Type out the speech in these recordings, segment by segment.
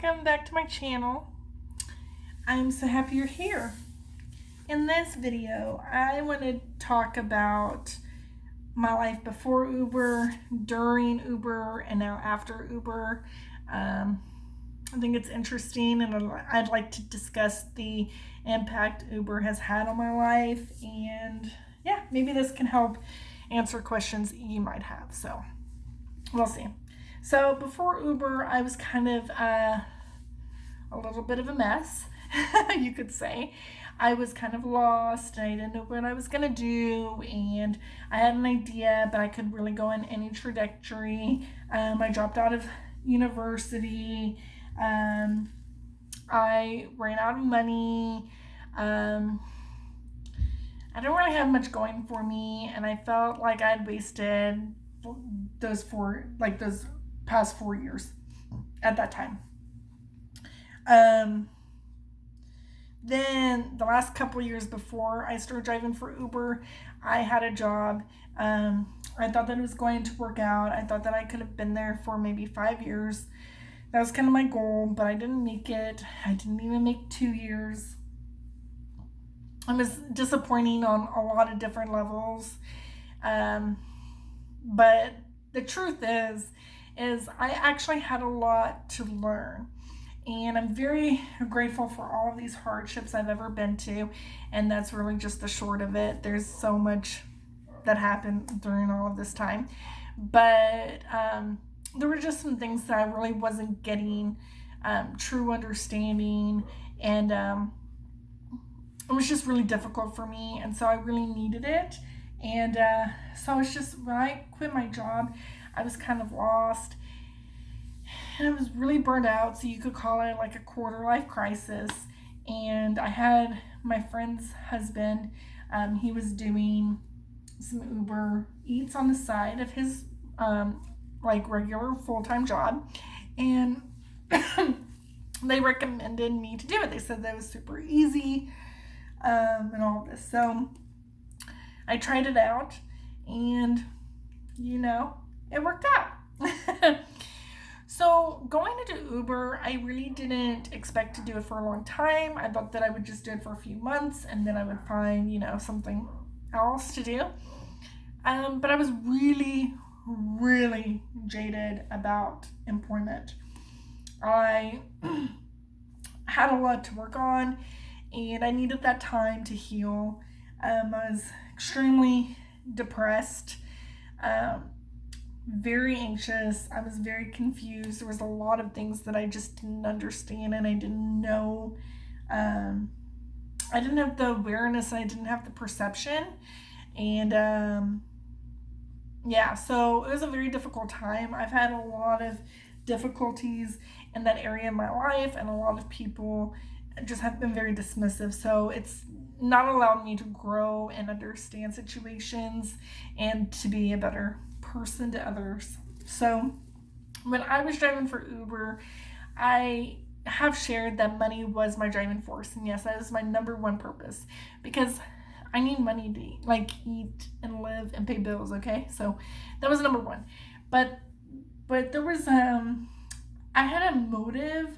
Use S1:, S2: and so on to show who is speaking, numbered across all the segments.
S1: welcome back to my channel. I'm so happy you're here. In this video, I want to talk about my life before Uber, during Uber, and now after Uber. I think it's interesting, and I'd like to discuss the impact Uber has had on my life, and yeah, maybe this can help answer questions you might have. So we'll see. So before Uber, I was kind of a little bit of a mess, you could say. I was kind of lost, and I didn't know what I was going to do, and I had an idea, but I could really go in any trajectory. I dropped out of university. I ran out of money. I didn't really have much going for me, and I felt like I'd wasted those past 4 years at that time. Then the last couple years before I started driving for Uber, I had a job. I thought that it was going to work out. I thought that I could have been there for maybe 5 years. That was kind of my goal, but I didn't make it. I didn't even make 2 years. It was disappointing on a lot of different levels. But the truth is I actually had a lot to learn. And I'm very grateful for all of these hardships I've ever been to. And that's really just the short of it. There's so much that happened during all of this time. But there were just some things that I really wasn't getting true understanding. And it was just really difficult for me. And so I really needed it. And so it's just, when I quit my job, I was kind of lost. And I was really burned out, so you could call it like a quarter life crisis. And I had my friend's husband, he was doing some Uber Eats on the side of his regular full-time job. And they recommended me to do it. They said that was super easy and all of this. So I tried it out, and it worked out. So going into Uber, I really didn't expect to do it for a long time. I thought that I would just do it for a few months, and then I would find, something else to do. But I was really, really jaded about employment. I had a lot to work on, and I needed that time to heal. I was extremely depressed. Very anxious. I was very confused. There was a lot of things that I just didn't understand, and I didn't know. I didn't have the awareness, and I didn't have the perception. And so it was a very difficult time. I've had a lot of difficulties in that area of my life, and a lot of people just have been very dismissive. So it's not allowed me to grow and understand situations and to be a better person to others. So when I was driving for Uber, I have shared that money was my driving force, and yes, that is my number one purpose, because I need money to eat and live and pay bills. Okay, so that was number one. But there was I had a motive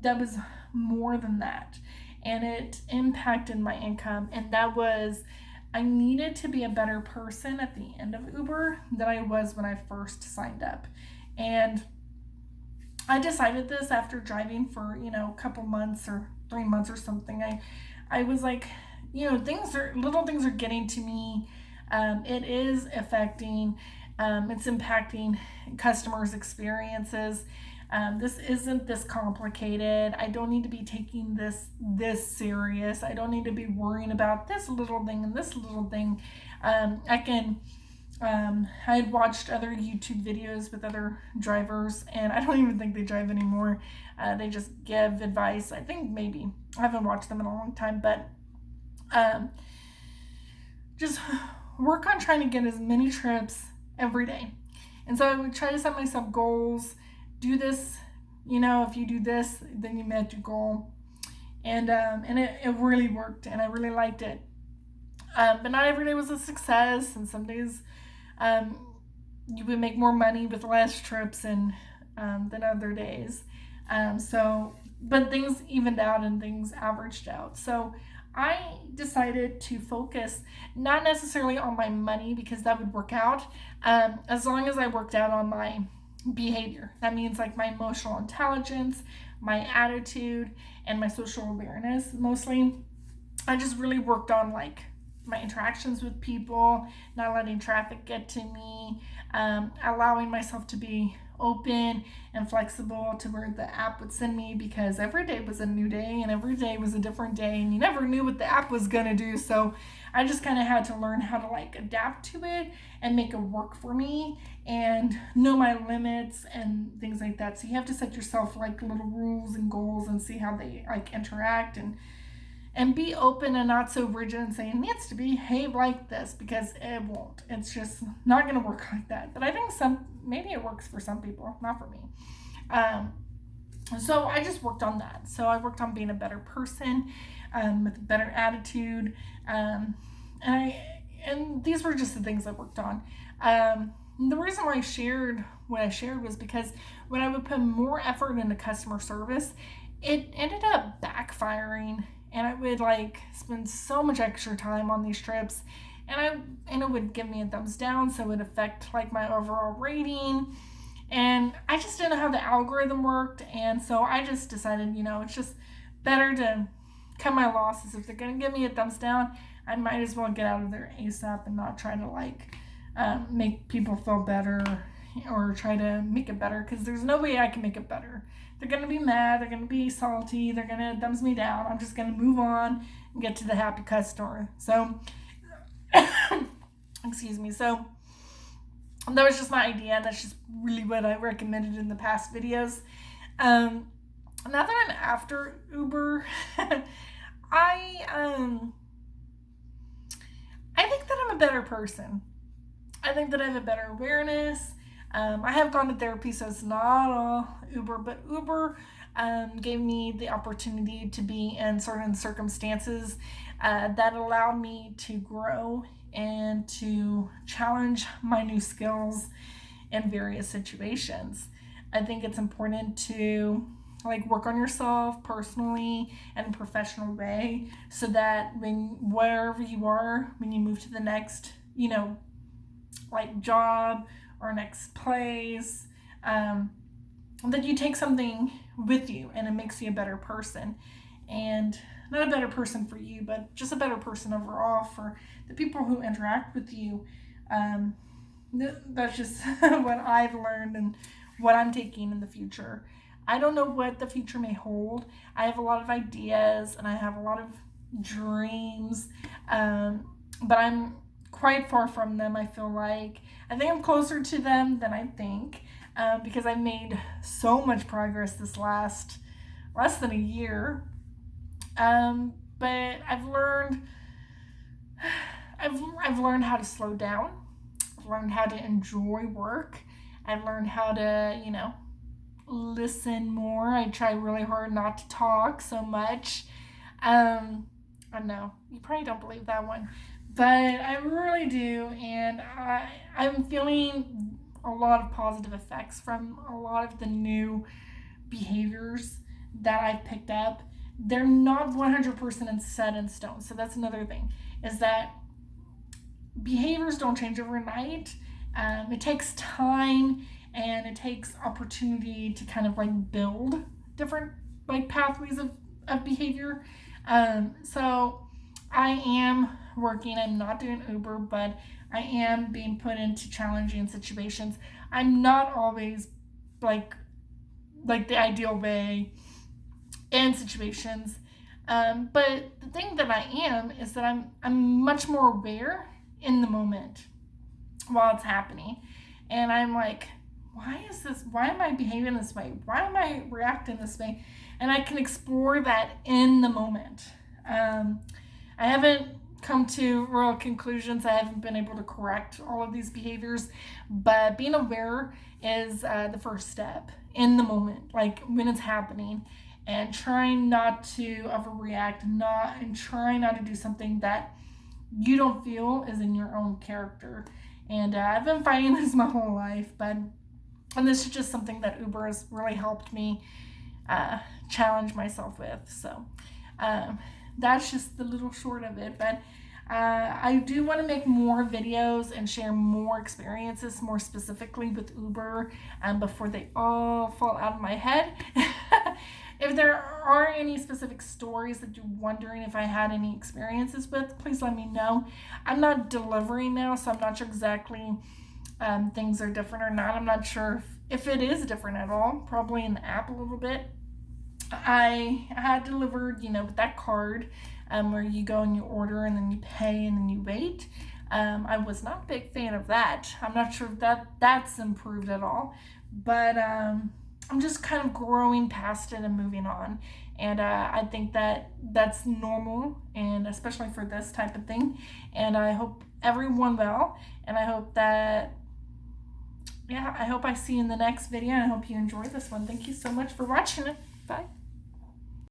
S1: that was more than that, and it impacted my income, and that was, I needed to be a better person at the end of Uber than I was when I first signed up. And I decided this after driving for, a couple months or 3 months or something. I was like, little things are getting to me. It is affecting, it's impacting customers' experiences. This isn't this complicated. I don't need to be taking this serious. I don't need to be worrying about this little thing and this little thing. I had watched other YouTube videos with other drivers, and I don't even think they drive anymore. They just give advice. I think maybe. I haven't watched them in a long time, but just work on trying to get as many trips every day. And so I would try to set myself goals. Do this, if you do this, then you met your goal. And it really worked, and I really liked it. But not every day was a success, and some days you would make more money with less trips and than other days. But things evened out and things averaged out. So I decided to focus not necessarily on my money because that would work out, as long as I worked out on my behavior. That means like my emotional intelligence, my attitude, and my social awareness mostly. I just really worked on like my interactions with people, not letting traffic get to me, allowing myself to be open and flexible to where the app would send me, because every day was a new day and every day was a different day and you never knew what the app was gonna do. So I just kind of had to learn how to like adapt to it and make it work for me and know my limits and things like that. So you have to set yourself like little rules and goals and see how they like interact, and be open and not so rigid and say it needs to behave like this, because it won't. It's just not going to work like that. But I think maybe it works for some people, not for me. So I just worked on that. So I worked on being a better person, with a better attitude, and these were just the things I worked on. The reason why I shared what I shared was because when I would put more effort into customer service, it ended up backfiring, and I would like spend so much extra time on these trips, and it would give me a thumbs down, so it would affect like my overall rating. And I just didn't know how the algorithm worked, and so I just decided, it's just better to cut my losses. If they're gonna give me a thumbs down, I might as well get out of there ASAP and not try to like make people feel better or try to make it better, because there's no way I can make it better. They're going to be mad, they're going to be salty, they're going to thumbs me down. I'm just going to move on and get to the happy customer. So, excuse me. So, that was just my idea, and that's just really what I recommended in the past videos. Now that I'm after Uber, I think that I'm a better person. I think that I have a better awareness. I have gone to therapy, so it's not all Uber, but Uber gave me the opportunity to be in certain circumstances that allowed me to grow and to challenge my new skills in various situations. I think it's important to like work on yourself personally and in a professional way, so that wherever you are, when you move to the next, like job or next place, that you take something with you and it makes you a better person. And not a better person for you, but just a better person overall for the people who interact with you. That's just what I've learned and what I'm taking in the future. I don't know what the future may hold. I have a lot of ideas and I have a lot of dreams, but I'm quite far from them. I feel like I think I'm closer to them than I think, because I've made so much progress this less than a year. But I've learned how to slow down. I've learned how to enjoy work. I've learned how to listen more. I try really hard not to talk so much. I know you probably don't believe that one, but I really do, and I'm feeling a lot of positive effects from a lot of the new behaviors that I've picked up. They're not 100% set in stone, so that's another thing, is that behaviors don't change overnight. It takes time and it takes opportunity to kind of like build different like pathways of behavior. So I am working. I'm not doing Uber, but I am being put into challenging situations. I'm not always like the ideal way in situations, but the thing that I am is that I'm much more aware in the moment while it's happening, and I'm like, why am I behaving this way? Why am I reacting this way? And I can explore that in the moment. I haven't come to real conclusions. I haven't been able to correct all of these behaviors, but being aware is the first step in the moment, like when it's happening, and trying not to overreact, and trying not to do something that you don't feel is in your own character. And I've been fighting this my whole life, and this is just something that Uber has really helped me challenge myself with. So that's just the little short of it. But I do want to make more videos and share more experiences, more specifically with Uber, before they all fall out of my head. If there are any specific stories that you're wondering if I had any experiences with, please let me know. I'm not delivering now, so I'm not sure exactly things are different or not. I'm not sure if it is different at all, probably in the app a little bit. I had delivered, with that card where you go and you order and then you pay and then you wait. I was not a big fan of that. I'm not sure if that's improved at all, but I'm just kind of growing past it and moving on. And I think that that's normal, and especially for this type of thing. And I hope everyone well, and I hope that, I hope I see you in the next video, and I hope you enjoy this one. Thank you so much for watching it.